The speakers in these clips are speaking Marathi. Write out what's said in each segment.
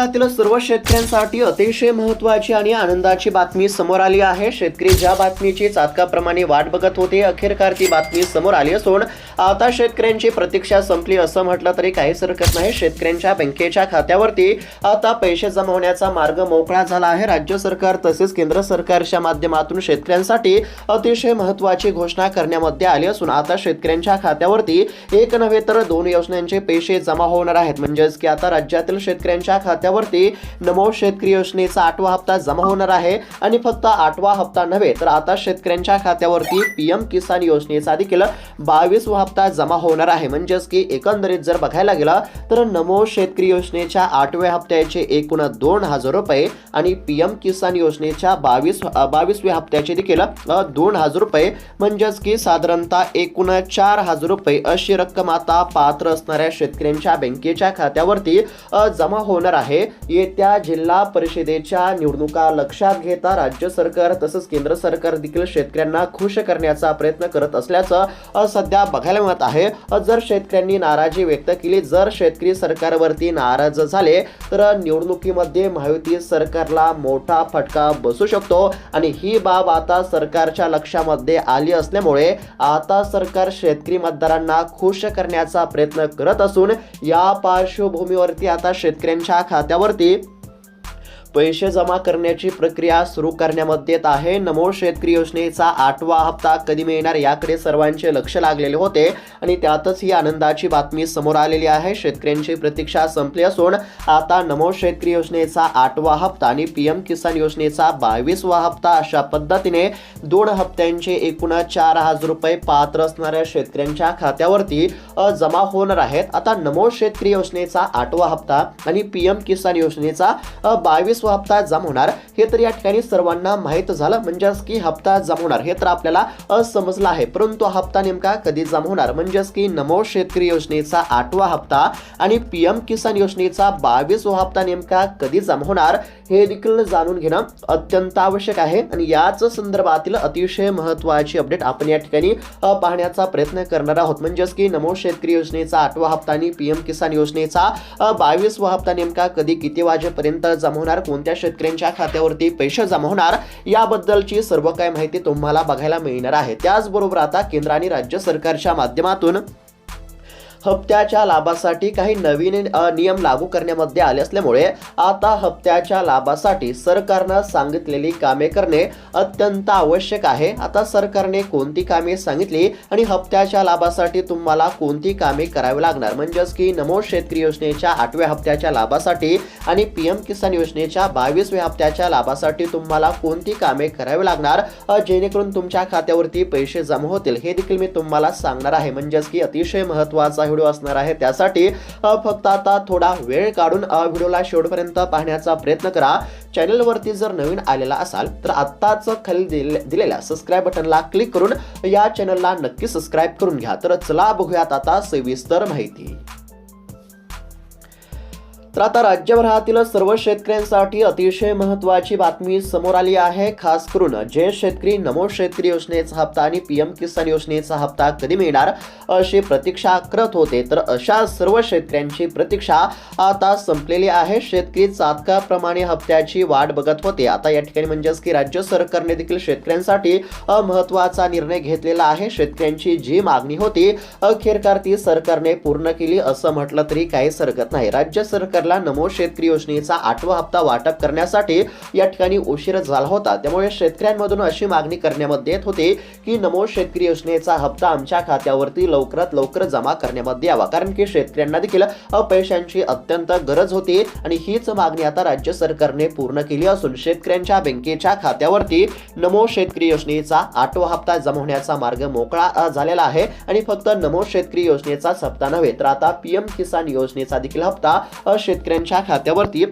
राज्यातील सर्व शेतकऱ्यांसाठी अतिशय महत्त्वाची आणि आनंदाची बातमी समोर आली आहे। शेतकरी ज्या बातमीची चातकाप्रमाणे वाट बघत होते, अखेरकार ती बातमी समोर आली असून आता शेतकऱ्यांची प्रतीक्षा संपली असं म्हटलं तरी काहीच हरकत नाही। शेतकऱ्यांच्या बँकेच्या खात्यावरती आता पैसे जमा होण्याचा मार्ग मोकळा झाला आहे। राज्य सरकार तसेच केंद्र सरकारच्या माध्यमातून शेतकऱ्यांसाठी अतिशय महत्त्वाची घोषणा करण्यामध्ये आली असून आता शेतकऱ्यांच्या खात्यावरती एक नव्हे तर दोन योजनांचे पैसे जमा होणार आहेत। म्हणजेच की आता राज्यातील शेतकऱ्यांच्या खात्यावरती नमो शेतकरी योजनेचा 8वा हप्ता जमा होणार आहे आणि फक्त 8वा हप्ता नव्हे तर आता शेतकऱ्यांच्या खात्यावरती पीएम किसान योजनेचा देखील 22वा हप्ता जमा होणार आहे। म्हणजेच की एकंदरीत जर बघायला गेलं तर नमो शेतकरी योजनेच्या 8व्या हप्त्याचे एकूण 2000 रुपये आणि पीएम किसान योजनेच्या 22व्या हप्त्याचे देखील 2000 रुपये म्हणजेच की साधारणतः एकूण 4000 रुपये अशी रक्कम आता पात्र असणाऱ्या शेतकऱ्यांच्या बँकेच्या खात्यावरती जमा होणार आहे। येत्या जिल्हा परिषदेच्या निवडणुका लक्षात घेता राज्य सरकार तसंच केंद्र सरकार देखील शेतकऱ्यांना खुश करण्याचा प्रयत्न करत असल्याचं सध्या बघायला मिळत आहे। जर शेतकऱ्यांनी नाराजी व्यक्त केली, जर शेतकरी सरकारवरती नाराज झाले तर निवडणुकीमध्ये महायुती सरकारला मोठा फटका बसू शकतो आणि ही बाब आता सरकारच्या लक्षामध्ये आली असल्यामुळे आता सरकार शेतकरी मतदारांना खुश करण्याचा प्रयत्न करत असून या पार्श्वभूमीवरती आता शेतकऱ्यांच्या खात्यावरती पैसे जमा करण्याची प्रक्रिया सुरू करण्यामध्ये येत आहे। नमो शेतकरी योजनेचा 8वा हप्ता कधी मिळणार याकडे सर्वांचे लक्ष लागलेले होते आणि त्यातच ही आनंदाची बातमी समोर आलेली आहे। शेतकऱ्यांची प्रतीक्षा संपली असून आता नमो शेतकरी योजनेचा 8वा हप्ता आणि पीएम किसान योजनेचा 22वा हप्ता अशा पद्धतीने 2 हप्त्यांचे एकूण 4000 रुपये पात्र असणाऱ्या शेतकऱ्यांच्या खात्यावरती जमा होणार आहेत। आता नमो शेतकरी योजनेचा 8वा हप्ता आणि पीएम किसान योजनेचा 22वा हप्ता जमा होणार हे तर या ठिकाणी सर्वांना माहित झालं। म्हणजेच की हप्ता जमा होणार हे तर आपल्याला समजलं आहे, परंतु हप्ता नेमका कधी जमा होणार म्हणजेच की नमो शेतकरी योजनेचा 8वा हप्ता आणि पीएम किसान योजनेचा 22वा हप्ता नेमका कधी जमा होणार हे देखील जाणून घेणं अत्यंत आवश्यक आहे आणि याच संदर्भातील अतिशय महत्त्वाची अपडेट आपण या ठिकाणी पाहण्याचा प्रयत्न करणार आहोत। म्हणजेच की नमो शेतकरी योजनेचा 8वा हप्ता आणि पीएम किसान योजनेचा 22वा हप्ता नेमका कधी किती वाजेपर्यंत जमा होणार, कोणत्या शेतकऱ्यांच्या खात्यावरती पैसे जमा होणार याबद्दलची सर्व काही माहिती तुम्हाला बघायला मिळणार आहे। त्याचबरोबर आता केंद्र आणि राज्य सरकारच्या माध्यमातून हप्त्याच्या लाभासाठी काही नवीन नियम लागू करण्यामध्ये आले असल्यामुळे आता हप्त्याच्या लाभासाठी सरकारने सांगितलेली कामे करणे अत्यंत आवश्यक आहे। आता सरकारने कोणती कामे सांगितली आणि हप्त्याच्या लाभासाठी तुम्हाला कोणती कामे करावी लागणार म्हणजेच की नमो शेतकरी योजनेच्या 8व्या हप्त्याच्या लाभासाठी आणि पीएम किसान योजनेच्या 22व्या हप्त्याच्या लाभासाठी तुम्हाला कोणती कामे करावी लागणार जेणेकरून तुमच्या खात्यावरती पैसे जमा होतील हे देखील मी तुम्हाला सांगणार आहे। म्हणजेच की अतिशय महत्त्वाचा व्हिडिओ असणार आहे, त्यासाठी फक्त आता थोडा वेळ काढून व्हिडिओला शेवटपर्यंत पाहण्याचा प्रयत्न करा। चॅनलवरती जर नवीन आलेला असाल तर आत्ताच खाली दिलेल्या सबस्क्राइब बटनला क्लिक करून या चॅनलला नक्की सबस्क्राइब करून घ्या। तर चला बघूयात आता सविस्तर माहिती। तर आता राज्यभरातील सर्व शेतकऱ्यांसाठी अतिशय महत्त्वाची बातमी समोर आली आहे। खास करून जे शेतकरी नमो शेतकरी योजनेचा हप्ता आणि पीएम किसान योजनेचा हप्ता कधी मिळणार अशी प्रतीक्षा करत होते, तर अशा सर्व शेतकऱ्यांची प्रतीक्षा आता संपलेली आहे। शेतकरी चातकाप्रमाणे हप्त्याची वाट बघत होते। आता या ठिकाणी म्हणजेच की राज्य सरकारने देखील शेतकऱ्यांसाठी महत्त्वाचा निर्णय घेतलेला आहे। शेतकऱ्यांची जी मागणी होती अखेरकार ती सरकारने पूर्ण केली असं म्हटलं तरी काहीच हरकत नाही। राज्य सरकार नमो शेतकरी योजनेचा 8वा हप्ता वाटप करण्यासाठी या ठिकाणी उशीर झाला होता, त्यामुळे शेतकऱ्यांमधून अशी मागणी करण्यामध्ये येत होती की नमो शेतकरी योजनेचा हप्ता आमच्या खात्यावरती लवकरात लवकर जमा करण्यामध्ये यावा, कारण की शेतकऱ्यांना देखील पैशांची अत्यंत गरज होती आणि हीच मागणी आता राज्य सरकारने पूर्ण केली असून शेतकऱ्यांच्या बँकेच्या खात्यावरती नमो शेतकरी योजनेचा 8वा हप्ता जमा होण्याचा मार्ग मोकळा झालेला आहे आणि फक्त नमो शेतकरी योजनेचाच हप्ता नव्हे तर आता पीएम किसान योजनेचा देखील हप्ता शेतकऱ्यांच्या खात्यावरती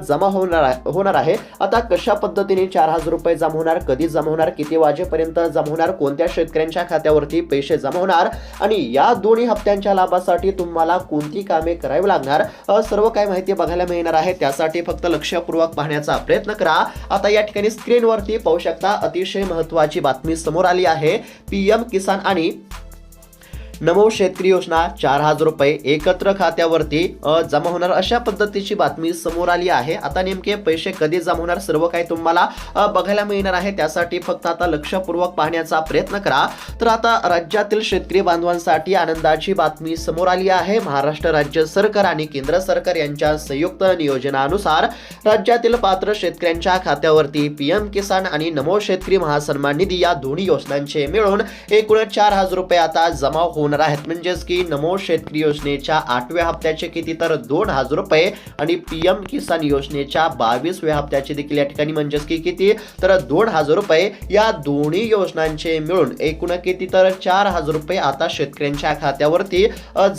जमा होणार आहे। आता कशा पद्धतीने 4000 रुपये जमा होणार, कधी जमा होणार, किती वाजेपर्यंत जमा होणार, कोणत्या शेतकऱ्यांच्या खात्यावरती पैसे जमा होणार आणि या दोन्ही हप्त्यांच्या लाभासाठी तुम्हाला कोणती कामे करावी लागणार सर्व काही माहिती बघायला मिळणार आहे। त्यासाठी फक्त लक्षपूर्वक पाहण्याचा प्रयत्न करा। आता या ठिकाणी स्क्रीनवरती पाहू शकता अतिशय महत्त्वाची बातमी समोर आली आहे। पीएम किसान आणि नमो शेतकरी योजना 4,000 रुपये एकत्र खात्यावरती जमा होणार अशा पद्धतीची बातमी समोर आली आहे। आता नेमके पैसे कधी जमा होणार सर्व काही तुम्हाला बघायला मिळणार आहे। त्यासाठी फक्त आता लक्षपूर्वक पाहण्याचा प्रयत्न करा। तर आता राज्यातील शेतकरी बांधवांसाठी आनंदाची बातमी समोर आली आहे। महाराष्ट्र राज्य सरकार आणि केंद्र सरकार यांच्या संयुक्त नियोजनानुसार राज्यातील पात्र शेतकऱ्यांच्या खात्यावरती पीएम किसान आणि नमो शेतकरी महासन्मान निधी या दोन्ही योजनांचे मिळून एकूण 4,000 रुपये आता जमा होणार आहेत। म्हणजेच की नमो शेतकरी योजनेच्या 8व्या हप्त्याचे किती तर 2,000 रुपये आणि पीएम किसान योजनेच्या 22व्या हप्त्याचे देखील या ठिकाणी म्हणजेच की किती तर 2,000 रुपये या दोन्ही योजनांचे मिळून एकूण किती तर 4,000 रुपये आता शेतकऱ्यांच्या खात्यावरती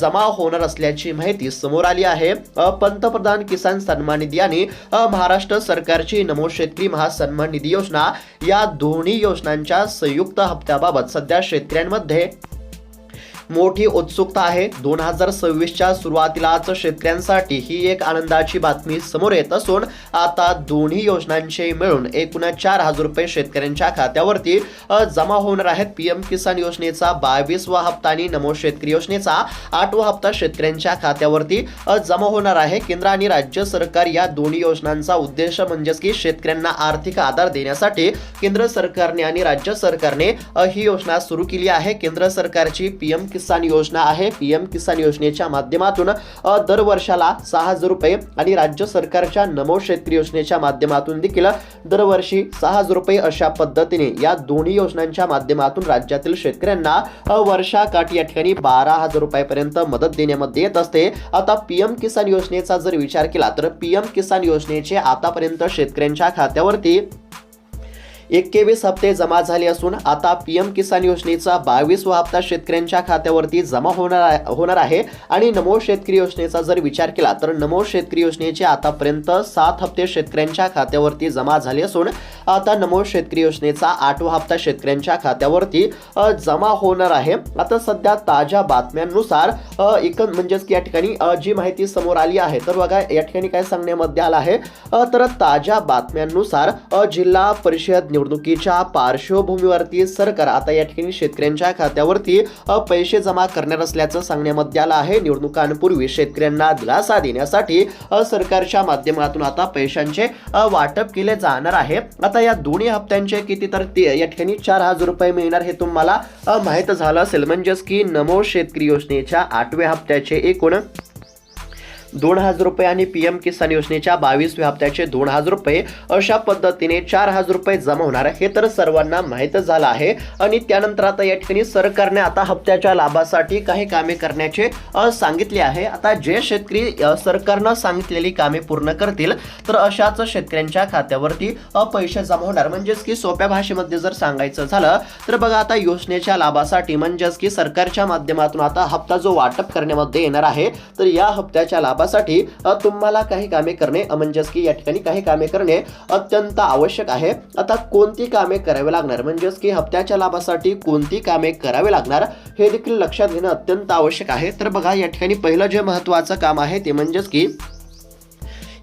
जमा होणार असल्याची माहिती समोर आली आहे। पंतप्रधान किसान सन्मान निधी आणि महाराष्ट्र सरकारची नमो शेतकरी महासन्मान निधी योजना या दोन्ही योजनांच्या संयुक्त हप्त्याबाबत सध्या शेतकऱ्यांमध्ये मोठी उत्सुकता आहे। 2026च्या सुरुवातीलाच शेतकऱ्यांसाठी ही एक आनंदाची बातमी समोर येत असून आता दोन्ही योजनांचे मिळून एकूण 4,000 रुपये शेतकऱ्यांच्या खात्यावरती जमा होणार आहेत। पीएम किसान योजनेचा 22वा हप्ता आणि नमो शेतकरी योजनेचा 8वा हप्ता शेतकऱ्यांच्या खात्यावरती जमा होणार आहे। केंद्र आणि राज्य सरकार या दोन्ही योजनांचा उद्देश म्हणजेच की शेतकऱ्यांना आर्थिक आधार देण्यासाठी केंद्र सरकारने आणि राज्य सरकारने ही योजना सुरू केली आहे। केंद्र सरकारची पीएम किसान योजना आहे। पीएम किसान योजनेच्या माध्यमातून दर वर्षाला 6,000 रुपये आणि राज्य सरकारच्या नमो शेतकरी योजनेच्या माध्यमातून देखील दरवर्षी 6,000 रुपये अशा पद्धतीने या दोन्ही योजनांच्या माध्यमातून राज्यातील शेतकऱ्यांना वर्षाकाठी या ठिकाणी 12,000 रुपयापर्यंत मदत देण्यामध्ये येत असते। आता पीएम किसान योजनेचा जर विचार केला तर पीएम किसान योजनेचे आतापर्यंत शेतकऱ्यांच्या खात्यावरती 21 हप्ते जमा झाले असून आता पीएम किसान योजनेचा 22वा हप्ता शेतकऱ्यांच्या खात्यावरती जमा होणार आहे। आणि नमो शेतकरी योजनेचा जर विचार केला तर नमो शेतकरी योजनेचे आतापर्यंत 7 हप्ते शेतकऱ्यांच्या खात्यावरती जमा झाले असून आता नमो शेतकरी योजनेचा 8वा हप्ता शेतकऱ्यांच्या खात्यावरती जमा होणार आहे। आता सध्या ताज्या बातम्यांनुसार म्हणजेच की या ठिकाणी जी माहिती समोर आली आहे तर बघा या ठिकाणी काय सांगण्यामध्ये आलं आहे तर ताज्या बातम्यांनुसार जिल्हा परिषद निवडणुकीच्या पार्श्वभूमीवरती सरकार आता या ठिकाणी शेतकऱ्यांच्या खात्यावरती पैसे जमा करणार असल्याचं सांगण्यामध्ये आलं आहे। निवडणुकांपूर्वी शेतकऱ्यांना दिलासा देण्यासाठी सरकारच्या माध्यमातून आता पैशांचे वाटप केले जाणार आहे। आता या दोन्ही हप्त्यांचे किती तर या ठिकाणी 4,000 रुपये मिळणार हे तुम्हाला माहित झालं असेल। म्हणजेच की नमो शेतकरी योजनेच्या 8व्या हप्त्याचे एकूण 2,000 रुपये आणि पीएम किसान योजनेच्या 22व्या हप्त्याचे 2,000 रुपये अशा पद्धतीने 4,000 रुपये जमा होणार हे तर सर्वांना माहित झालं आहे। आणि त्यानंतर आता या ठिकाणी सरकारने आता हप्त्याच्या लाभासाठी काही कामे करण्याचे सांगितले आहे। आता जे शेतकरी सरकारनं सांगितलेली कामे पूर्ण करतील तर अशाच शेतकऱ्यांच्या खात्यावरती पैसे जमा होणार। म्हणजेच की सोप्या भाषेमध्ये जर सांगायचं झालं तर बघा आता योजनेच्या लाभासाठी म्हणजेच की सरकारच्या माध्यमातून आता हप्ता जो वाटप करण्यामध्ये येणार आहे तर या हप्त्याच्या लाभासाठी तुम्हाला काही कामे करणे म्हणजेच की या ठिकाणी काही कामे करणे अत्यंत आवश्यक आहे। आता कोणती कामे करावी लागणार म्हणजेच की हप्त्याच्या लाभासाठी कोणती कामे करावी लागणार हे देखील लक्षात घेणं अत्यंत आवश्यक आहे। तर बघा या ठिकाणी पहिलं जे महत्त्वाचं काम आहे ते म्हणजेच की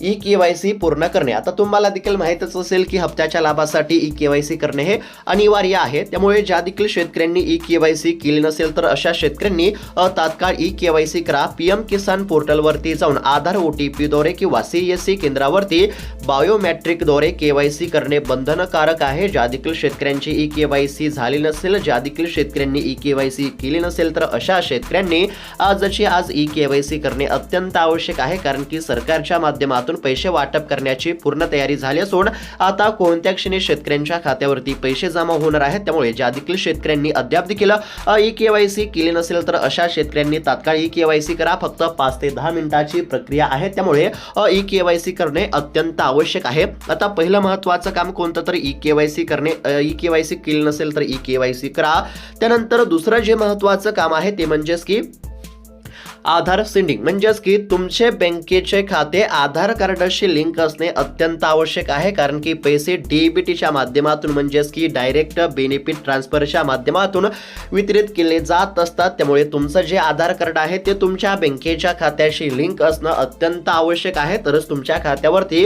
ई-केवायसी पूर्ण करणे। आता तुम्हाला देखील माहितच असेल की हप्त्याच्या लाभासाठी ई-केवायसी करणे हे अनिवार्य आहे। त्यामुळे ज्या देखील शेतकऱ्यांनी ई-केवायसी केली नसेल तर अशा शेतकऱ्यांनी तात्काळ ई-केवायसी करा। पीएम किसान पोर्टलवरती जाऊन आधार OTP द्वारे किंवा CSC केंद्रावरती बायोमेट्रिकद्वारे केवायसी करणे बंधनकारक आहे। ज्या देखील शेतकऱ्यांची ई-केवायसी झाली नसेल ज्या देखील शेतकऱ्यांनी ई-केवायसी केली नसेल तर अशा शेतकऱ्यांनी आजची आज ई-केवायसी करणे अत्यंत आवश्यक आहे। कारण की सरकारच्या माध्यमातून पैसे वाटप करण्याची पूर्ण तयारी झाली असून आता कोणत्या क्षणी शेतकऱ्यांच्या खात्यावरती पैसे जमा होणार आहेत। त्यामुळे ज्या देखील शेतकऱ्यांनी अद्याप देखील ई-केवायसी केली नसेल तर अशा शेतकऱ्यांनी तात्काळ ई-केवायसी करा। फक्त 5 ते 10 मिनिटाची प्रक्रिया आहे। त्यामुळे ई-केवायसी करणे अत्यंत आवश्यक आहे। आता पहिलं महत्त्वाचं काम कोणतं तर ई-केवायसी करणे। ई-केवायसी केली नसेल तर ई-केवायसी करा। त्यानंतर दुसरं जे महत्त्वाचं काम आहे ते म्हणजेच की आधार सिंडिंग म्हणजेच की तुमचे बँकेचे खाते आधार कार्डाशी लिंक असणे अत्यंत आवश्यक आहे, कारण की पैसे डीबीटीच्या माध्यमातून म्हणजेच की डायरेक्ट बेनिफिट ट्रान्सफरच्या माध्यमातून वितरित केले जात असतात. त्यामुळे तुमचं जे आधार कार्ड आहे ते तुमच्या बँकेच्या खात्याशी लिंक असणं अत्यंत आवश्यक आहे, तरच तुमच्या खात्यावरती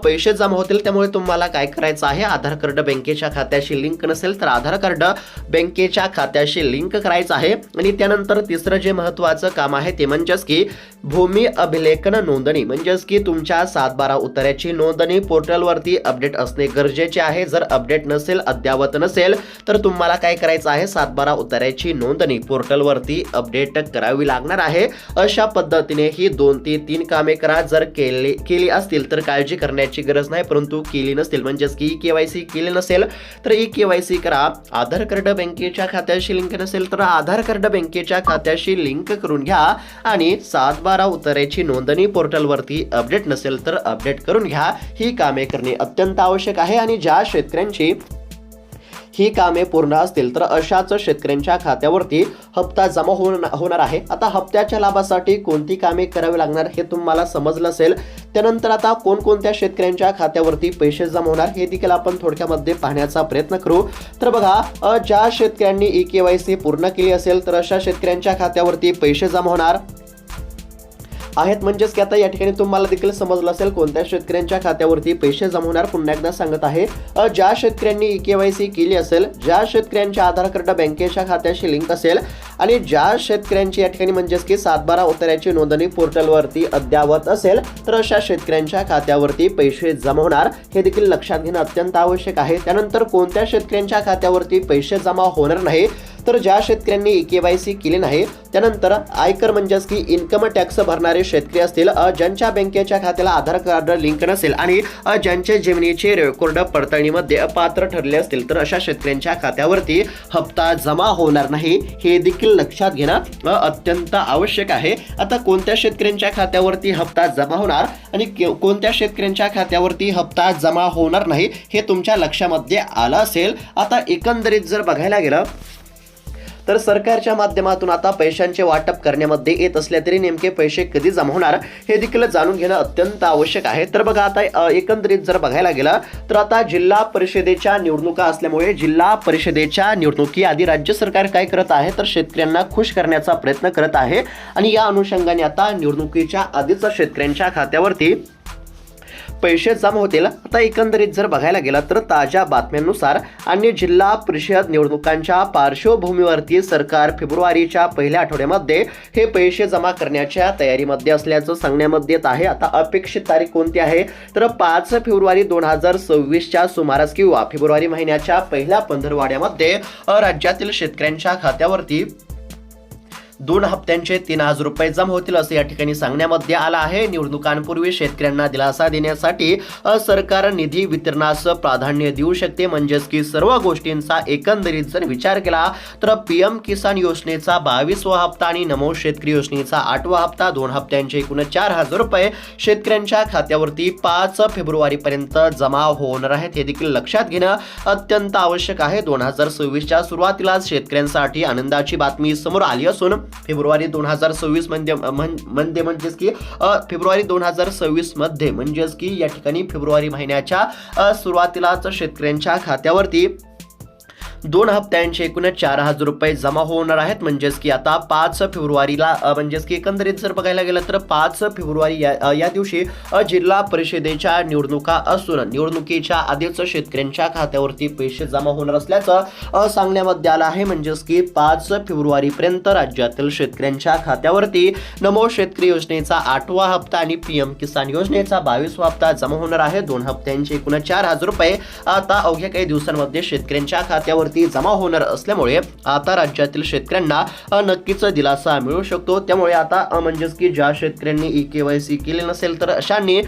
पैसे जमा होतील. त्यामुळे तुम्हाला काय करायचं आहे, आधार कार्ड बँकेच्या खात्याशी लिंक नसेल तर आधार कार्ड बँकेच्या खात्याशी लिंक करायचं आहे. आणि त्यानंतर तिसरं जे महत्त्वाचं काम आहे ते म्हणजेच की भूमी अभिलेखन नोंदणी, म्हणजेच की तुमच्या 7/12 उतार्याची नोंदणी पोर्टलवरती अपडेट असणे गरजेचे आहे. जर अपडेट नसेल, अद्ययावत नसेल, तर तुम्हाला काय करायचं आहे, 7/12 उतार्याची नोंदणी पोर्टलवरती अपडेट करावी लागणार आहे. अशा पद्धतीने ही 2 ते 3 कामे करा. जर केली असतील तर काळजी करण्याची गरज नाही, परंतु केली नसतील म्हणजेच की केवायसी केली नसेल तर केवायसी करा. आधार कार्ड बँकेच्या खात्याशी लिंक नसेल तर आधार कार्ड बँकेच्या खात्याशी लिंक करून घ्या. आणि 7/12 उतार्याची नोंदणी पोर्टलवरती अपडेट नसेल तर अपडेट करून घ्या. ही कामे करणे अत्यंत आवश्यक आहे. आणि ज्या शेतकऱ्यांची ही कामे पूर्ण असतील तर अशाच शेतकऱ्यांच्या खात्यावरती हप्ता जमा होणार आहे. आता हप्त्याच्या लाभासाठी कोणती कामे करावी लागणार हे तुम्हाला समजलं असेल. त्यानंतर आता कोणकोणत्या शेतकऱ्यांच्या खात्यावरती पैसे जमा होणार हे देखील आपण थोडक्यामध्ये पाहण्याचा प्रयत्न करू. तर बघा, ज्या शेतकऱ्यांनी केवायसी पूर्ण केली असेल तर अशा शेतकऱ्यांच्या खात्यावरती पैसे जमा होणार आहेत. म्हणजेच की आता या ठिकाणी तुम्हाला देखील समजलं असेल कोणत्या शेतकऱ्यांच्या खात्यावरती पैसे जमा होणार. पुन्हा एकदा सांगत आहे, ज्या शेतकऱ्यांनी केवायसी केली असेल, ज्या शेतकऱ्यांच्या आधार कार्ड बँकेच्या खात्याशी लिंक असेल आणि ज्या शेतकऱ्यांची या ठिकाणी म्हणजेच की 7/12 उतार्याची नोंदणी पोर्टलवरती अद्ययावत असेल तर अशा शेतकऱ्यांच्या खात्यावरती पैसे जमा होणार, हे देखील लक्षात घेणं अत्यंत आवश्यक आहे. त्यानंतर कोणत्या शेतकऱ्यांच्या खात्यावरती पैसे जमा होणार नाही, तर ज्या शेतकऱ्यांनी केवायसी केली नाही, त्यानंतर आयकर म्हणजेच की इन्कम टॅक्स भरणारे शेतकरी असतील, ज्यांच्या बँकेच्या खात्याला आधार कार्ड लिंक नसेल आणि ज्यांचे जमिनीचे रेकॉर्ड पडताळणीमध्ये अपात्र ठरले असतील तर अशा शेतकऱ्यांच्या खात्यावरती हप्ता जमा होणार नाही, हे देखील लक्षात घेणं अत्यंत आवश्यक आहे. आता कोणत्या शेतकऱ्यांच्या खात्यावरती हप्ता जमा होणार आणि कोणत्या शेतकऱ्यांच्या खात्यावरती हप्ता जमा होणार नाही हे तुमच्या लक्षामध्ये आलं असेल. आता एकंदरीत जर बघायला गेलं तर सरकारच्या माध्यमातून आता पैशांचे वाटप करण्यामध्ये येत असले तरी नेमके पैसे कधी जमा होणार हे देखील जाणून घेणं अत्यंत आवश्यक आहे. तर बघा, आता एकंदरीत जर बघायला गेलं तर आता जिल्हा परिषदेच्या निवडणुका असल्यामुळे जिल्हा परिषदेच्या निवडणुकीआधी राज्य सरकार काय करत आहे, तर शेतकऱ्यांना खुश करण्याचा प्रयत्न करत आहे. आणि या अनुषंगाने आता निवडणुकीच्या आधीच शेतकऱ्यांच्या खात्यावरती पैसे जमा होतील. आता एकंदरीत जर बघायला गेला तर ताज्या बातम्यांनुसार आणि जिल्हा परिषद निवडणुकांच्या पार्श्वभूमीवरती सरकार फेब्रुवारीच्या पहिल्या आठवड्यामध्ये हे पैसे जमा करण्याच्या तयारीमध्ये असल्याचं सांगण्यामध्ये येत आहे. आता अपेक्षित तारीख कोणती आहे, तर 5 फेब्रुवारी 2026च्या सुमारास किंवा फेब्रुवारी महिन्याच्या पहिल्या पंधरवड्यामध्ये राज्यातील शेतकऱ्यांच्या खात्यावरती 2 हप्त्यांचे 3,000 रुपये जमा होतील असं या ठिकाणी सांगण्यामध्ये आलं आहे. निवडणुकांपूर्वी शेतकऱ्यांना दिलासा देण्यासाठी सरकार निधी वितरणास प्राधान्य देऊ शकते. म्हणजेच की सर्व गोष्टींचा एकंदरीत जर विचार केला तर पीएम किसान योजनेचा 22वा हप्ता आणि नमो शेतकरी योजनेचा 8वा हप्ता 2 हप्त्यांचे एकूण 4,000 रुपये शेतकऱ्यांच्या खात्यावरती 5 फेब्रुवारीपर्यंत जमा होणार आहेत, हे देखील लक्षात घेणं अत्यंत आवश्यक आहे. 2026च्या सुरुवातीलाच शेतकऱ्यांसाठी आनंदाची बातमी समोर आली असून फेब्रुवारी 2026 मध्ये म्हणजेच की फेब्रुवारी 2026 मध्ये म्हणजेच की या ठिकाणी फेब्रुवारी महिन्याच्या सुरुवातीलाच शेतकऱ्यांच्या खात्यावरती 2 हप्त्यांचे एकूण 4,000 रुपये जमा होणार आहेत. म्हणजेच की आता 5 फेब्रुवारीला म्हणजेच की एकंदरीत जर बघायला गेलं तर 5 फेब्रुवारी या दिवशी जिल्हा परिषदेच्या निवडणुका असून निवडणुकीच्या आधीच शेतकऱ्यांच्या खात्यावरती पैसे जमा होणार असल्याचं सांगण्यामध्ये आलं आहे. म्हणजेच की 5 फेब्रुवारीपर्यंत राज्यातील शेतकऱ्यांच्या खात्यावरती नमो शेतकरी योजनेचा 8वा हप्ता आणि पीएम किसान योजनेचा 22वा हप्ता जमा होणार आहे. 2 हप्त्यांचे एकूण 4,000 रुपये आता अवघ्या काही दिवसांमध्ये शेतकऱ्यांच्या खात्यावरती जमा होणार असल्यामुळे आता राज्यातील शेतकऱ्यांना नक्कीच दिलासा मिळू शकतो. त्यामुळे आता म्हणजेच की ज्या शेतकऱ्यांनी केवायसी केले नसेल तर अशांनी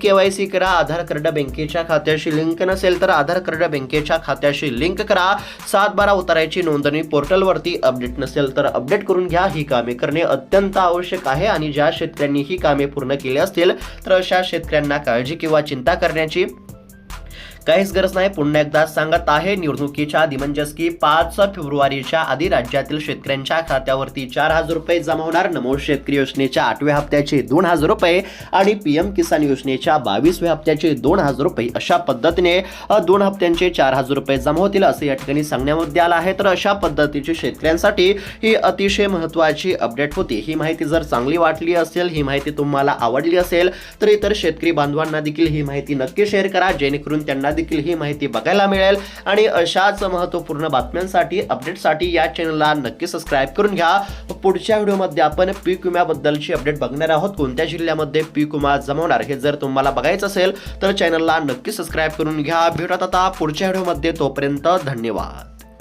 केवायसी करा. आधार कार्ड बँकेच्या खात्याशी लिंक नसेल तर आधार कार्ड बँकेच्या खात्याशी लिंक करा. 7/12 उतार्याची नोंदणी पोर्टलवरती अपडेट नसेल तर अपडेट करून घ्या. ही कामे करणे अत्यंत आवश्यक आहे. आणि ज्या शेतकऱ्यांनी ही कामे पूर्ण केली असतील तर अशा शेतकऱ्यांना काळजी किंवा चिंता करण्याची काहीच गरज नाही. पुन्हा एकदा सांगत आहे, निवडणुकीच्या आधी म्हणजेच की 5 फेब्रुवारीच्या आधी राज्यातील शेतकऱ्यांच्या खात्यावरती 4,000 रुपये जमा होणार. नमो शेतकरी योजनेच्या 8व्या हप्त्याचे 2,000 रुपये आणि पीएम किसान योजनेच्या 22व्या हप्त्याचे 2,000 रुपये अशा पद्धतीने 2 हप्त्यांचे 4,000 रुपये जमा होतील असं या ठिकाणी सांगण्यामध्ये आलं आहे. तर अशा पद्धतीची शेतकऱ्यांसाठी ही अतिशय महत्त्वाची अपडेट होती. ही माहिती जर चांगली वाटली असेल, ही माहिती तुम्हाला आवडली असेल तर इतर शेतकरी बांधवांना देखील ही माहिती नक्की शेअर करा, जेणेकरून त्यांना देखील ही माहिती बघायला मिळेल. आणि अशाच महत्त्वपूर्ण बातम्यांसाठी, अपडेटसाठी या चॅनलला नक्की सबस्क्राईब करून घ्या. पुढच्या व्हिडिओमध्ये आपण पीक विम्याबद्दलची अपडेट बघणार आहोत. कोणत्या जिल्ह्यामध्ये पीक विमा जमा होणार हे जर तुम्हाला बघायचं असेल तर चॅनलला नक्की सबस्क्राईब करून घ्या. भेटूयात आता पुढच्या व्हिडिओमध्ये. तोपर्यंत धन्यवाद.